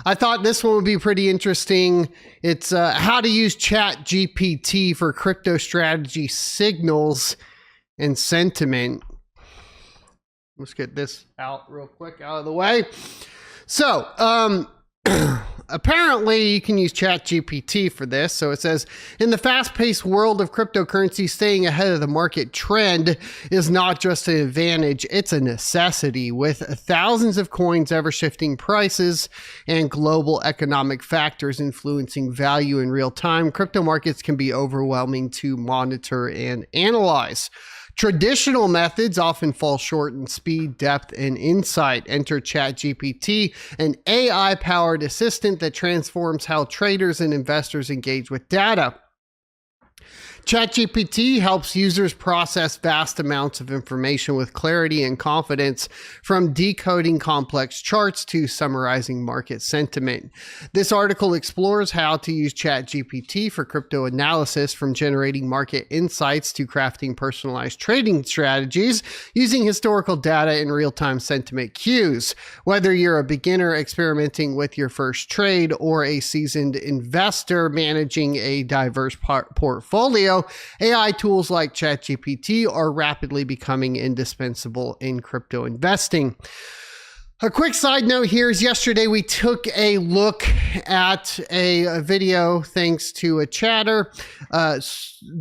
I thought this one would be pretty interesting. It's how to use ChatGPT for crypto strategy signals and sentiment. Let's get this out real quick out of the way. So, apparently you can use ChatGPT for this. So it says, in the fast-paced world of cryptocurrency, staying ahead of the market trend is not just an advantage, it's a necessity. With thousands of coins ever shifting prices and global economic factors influencing value in real time, crypto markets can be overwhelming to monitor and analyze. Traditional methods often fall short in speed, depth, and insight. Enter ChatGPT, an AI-powered assistant that transforms how traders and investors engage with data. ChatGPT helps users process vast amounts of information with clarity and confidence, from decoding complex charts to summarizing market sentiment. This article explores how to use ChatGPT for crypto analysis, from generating market insights to crafting personalized trading strategies using historical data and real-time sentiment cues. Whether you're a beginner experimenting with your first trade or a seasoned investor managing a diverse portfolio, AI tools like ChatGPT are rapidly becoming indispensable in crypto investing. A quick side note here is yesterday we took a look at a video thanks to a chatter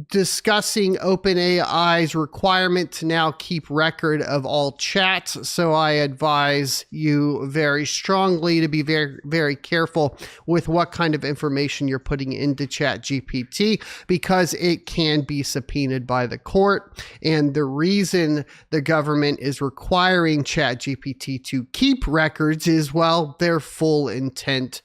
discussing OpenAI's requirement to now keep record of all chats. So I advise you very strongly to be very, very careful with what kind of information you're putting into ChatGPT, because it can be subpoenaed by the court. And the reason the government is requiring ChatGPT to keep records is, well, their full intent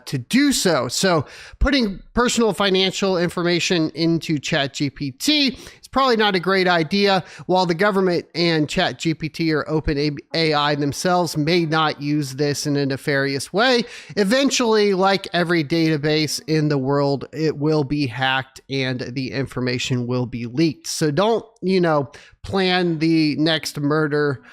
to do so. So putting personal financial information into ChatGPT is probably not a great idea. While the government and ChatGPT or OpenAI themselves may not use this in a nefarious way, eventually, like every database in the world, it will be hacked and the information will be leaked. So don't, plan the next murder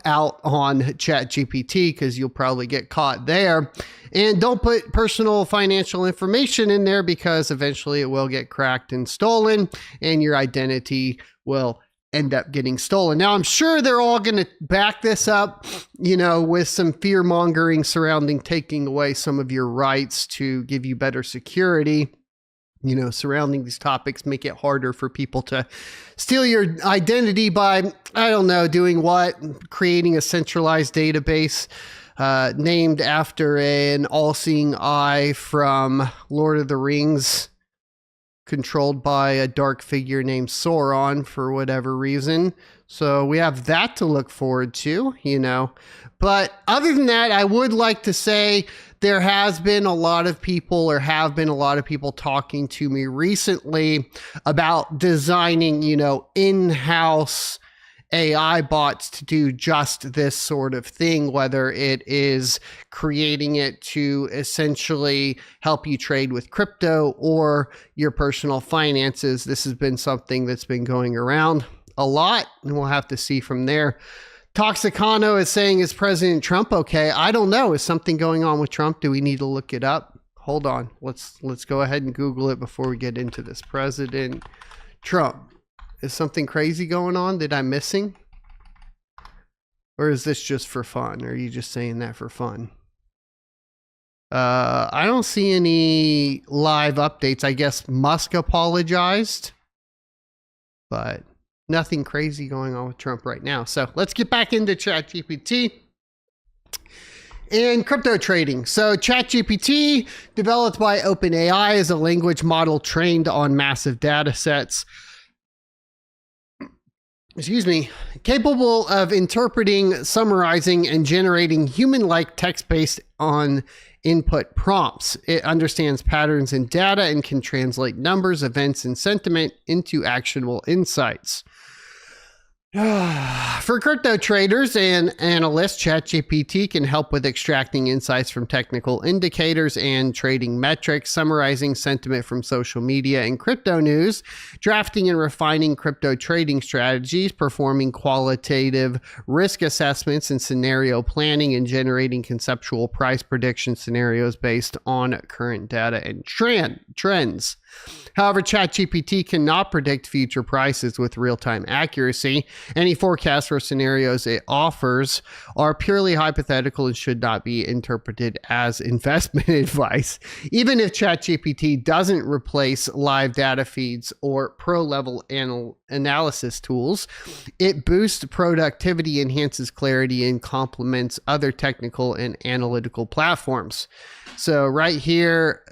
out on ChatGPT, because you'll probably get caught there. And don't put personal financial information in there, because eventually it will get cracked and stolen and your identity will end up getting stolen. Now, I'm sure they're all going to back this up, with some fear mongering surrounding taking away some of your rights to give you better security. Surrounding these topics make it harder for people to steal your identity by, doing what? Creating a centralized database named after an all-seeing eye from Lord of the Rings, controlled by a dark figure named Sauron for whatever reason. So we have that to look forward to, But other than that, I would like to say there have been a lot of people talking to me recently about designing, in-house AI bots to do just this sort of thing, whether it is creating it to essentially help you trade with crypto or your personal finances. This has been something that's been going around a lot, and we'll have to see from there. Toxicano is saying, is President Trump okay? I don't know. Is something going on with Trump? Do we need to look it up? Hold on. Let's go ahead and Google it before we get into this. President Trump. Is something crazy going on? Did I missing? Or is this just for fun? Or are you just saying that for fun? I don't see any live updates. I guess Musk apologized, but nothing crazy going on with Trump right now. So let's get back into ChatGPT and crypto trading. So ChatGPT, developed by OpenAI, is a language model trained on massive data sets. Capable of interpreting, summarizing, and generating human-like text based on input prompts. It understands patterns in data and can translate numbers, events, and sentiment into actionable insights. For crypto traders and analysts, ChatGPT can help with extracting insights from technical indicators and trading metrics, summarizing sentiment from social media and crypto news, drafting and refining crypto trading strategies, performing qualitative risk assessments and scenario planning, and generating conceptual price prediction scenarios based on current data and trends. However, ChatGPT cannot predict future prices with real-time accuracy. Any forecasts or scenarios it offers are purely hypothetical and should not be interpreted as investment advice. Even if ChatGPT doesn't replace live data feeds or pro-level analysis tools, it boosts productivity, enhances clarity, and complements other technical and analytical platforms. So right here,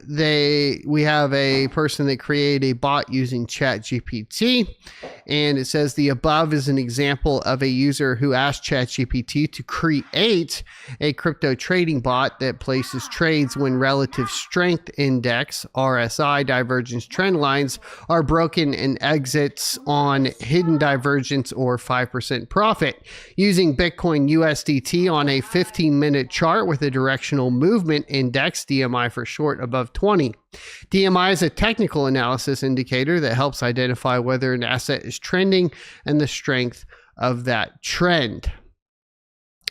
we have a person that created a bot using ChatGPT, and it says the above is an example of a user who asked ChatGPT to create a crypto trading bot that places trades when relative strength index (RSI) divergence trend lines are broken and exits on hidden divergence or 5% profit. Using Bitcoin USDT on a 15-minute chart with a directional movement index, DMI for short, above 20. DMI is a technical analysis indicator that helps identify whether an asset is trending and the strength of that trend.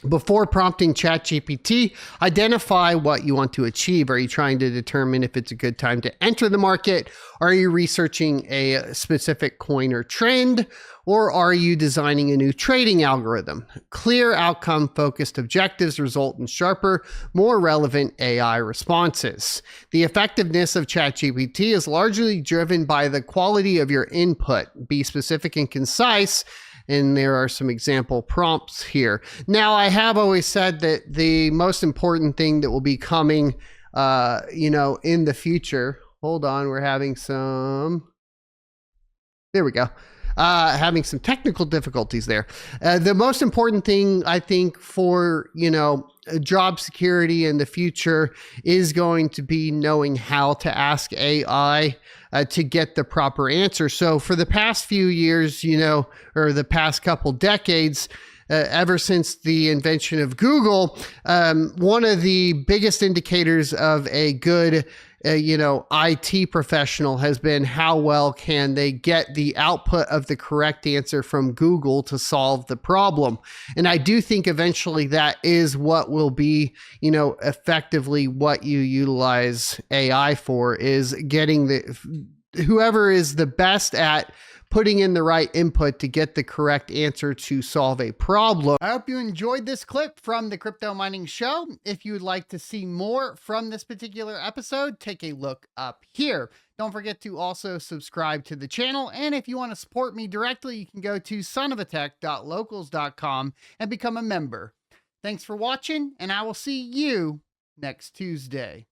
Before prompting ChatGPT, identify what you want to achieve. Are you trying to determine if it's a good time to enter the market? Are you researching a specific coin or trend? Or are you designing a new trading algorithm? Clear outcome-focused objectives result in sharper, more relevant AI responses. The effectiveness of ChatGPT is largely driven by the quality of your input. Be specific and concise, and there are some example prompts here. Now, I have always said that the most important thing that will be coming, in the future. Hold on, we're having some. There we go. Having some technical difficulties there. The most important thing, I think, for, job security in the future is going to be knowing how to ask AI to get the proper answer. So for the past few years, or the past couple decades, ever since the invention of Google, one of the biggest indicators of a good IT professional has been how well can they get the output of the correct answer from Google to solve the problem. And I do think eventually that is what will be, effectively what you utilize AI for, is getting whoever is the best at putting in the right input to get the correct answer to solve a problem. I hope you enjoyed this clip from the Crypto Mining Show. If you would like to see more from this particular episode, take a look up here. Don't forget to also subscribe to the channel. And if you want to support me directly, you can go to sonofatech.locals.com and become a member. Thanks for watching, and I will see you next Tuesday.